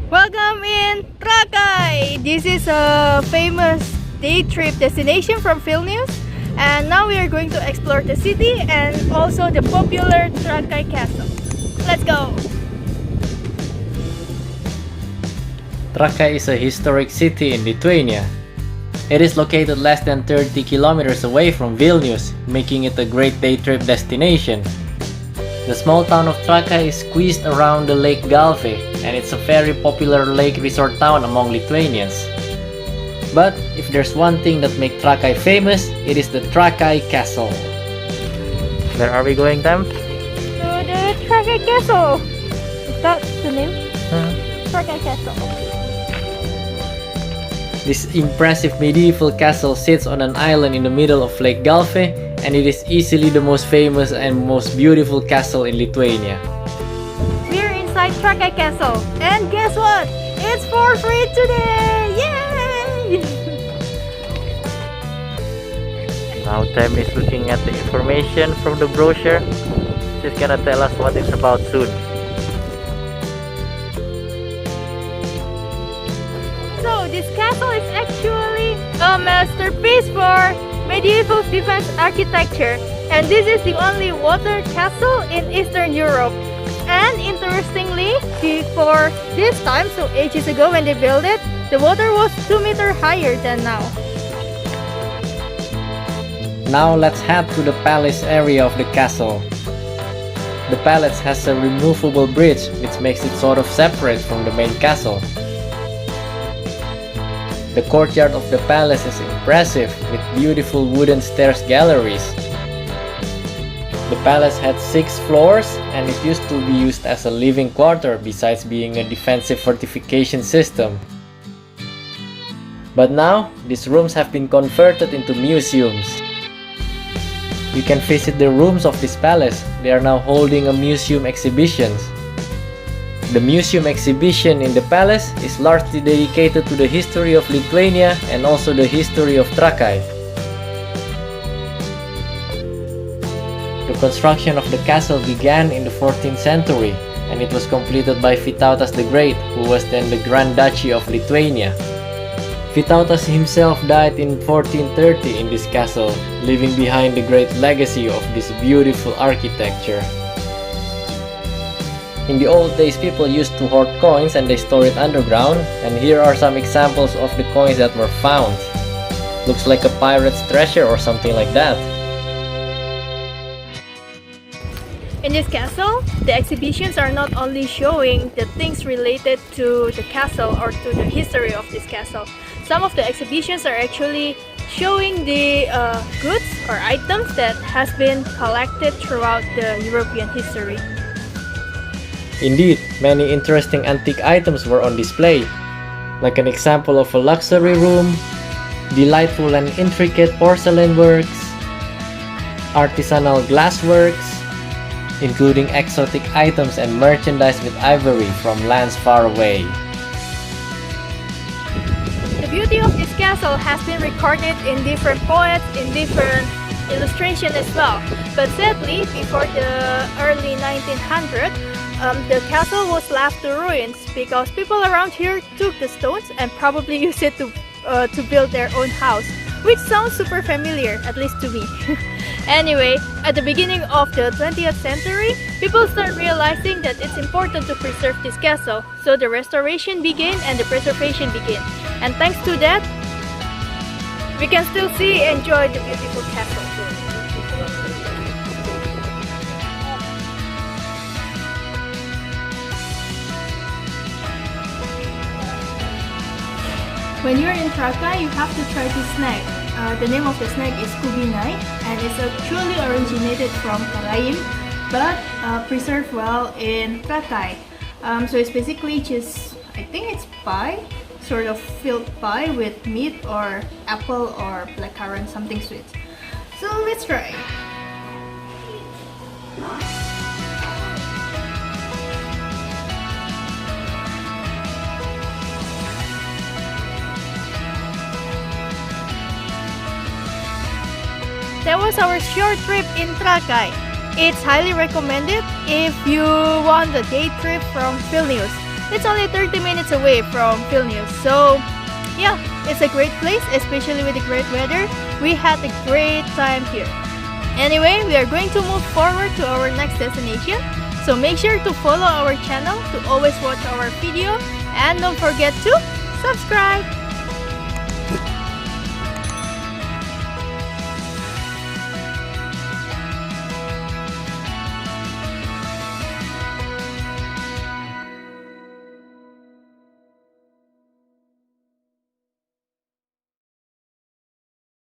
Welcome in Trakai! This is a famous day trip destination from Vilnius, and now we are going to explore the city and also the popular Trakai castle. Let's go! Trakai is a historic city in Lithuania. It is located less than 30 kilometers away from Vilnius, making it a great day trip destination. The small town of Trakai is squeezed around the Lake Galve, and it's a very popular lake resort town among Lithuanians. But if there's one thing that makes Trakai famous, it is the Trakai Castle. Where are we going, Tam? To the Trakai Castle! Is that the name? Trakai Castle. This impressive medieval castle sits on an island in the middle of Lake Galve, and it is easily the most famous and most beautiful castle in Lithuania. We're inside Trakai Castle, and guess what? It's for free today! Yay! Now Tam is looking at the information from the brochure. She's gonna tell us what it's about soon. So this castle is actually a masterpiece for medieval defense architecture, and this is the only water castle in Eastern Europe. And interestingly, before this time, so ages ago when they built it, the water was 2 meters higher than now. Now let's head to the palace area of the castle. The palace has a removable bridge which makes it sort of separate from the main castle. The courtyard of the palace is impressive with beautiful wooden stairs galleries. The palace had 6 floors and it used to be used as a living quarter besides being a defensive fortification system. But now, these rooms have been converted into museums. You can visit the rooms of this palace. They are now holding a museum exhibitions. The museum exhibition in the palace is largely dedicated to the history of Lithuania and also the history of Trakai. The construction of the castle began in the 14th century, and it was completed by Vytautas the Great, who was then the Grand Duchy of Lithuania. Vytautas himself died in 1430 in this castle, leaving behind the great legacy of this beautiful architecture. In the old days, people used to hoard coins and they store it underground, and here are some examples of the coins that were found. Looks like a pirate's treasure or something like that. In this castle, the exhibitions are not only showing the things related to the castle or to the history of this castle. Some of the exhibitions are actually showing the goods or items that has been collected throughout the European history. Indeed, many interesting antique items were on display, like an example of a luxury room, delightful and intricate porcelain works, artisanal glassworks, including exotic items and merchandise with ivory from lands far away. The beauty of this castle has been recorded in different poets, in different illustrations as well. But sadly, before the early 1900s, the castle was left to ruins because people around here took the stones and probably used it to build their own house, which sounds super familiar, at least to me. Anyway, at the beginning of the 20th century, people start realizing that it's important to preserve this castle, so the restoration began and the preservation began. And thanks to that, we can still see and enjoy the beautiful castle. When you're in Trakai, you have to try this snack. The name of the snack is kubinai, and it's actually originated from Karaim, but preserved well in Trakai. So it's basically just, I think it's pie, sort of filled pie with meat or apple or blackcurrant, something sweet. So let's try. That was our short trip in Trakai. It's highly recommended if you want a day trip from Vilnius. It's only 30 minutes away from Vilnius. So yeah, it's a great place, especially with the great weather. We had a great time here. Anyway, we are going to move forward to our next destination. So make sure to follow our channel to always watch our video, and don't forget to subscribe.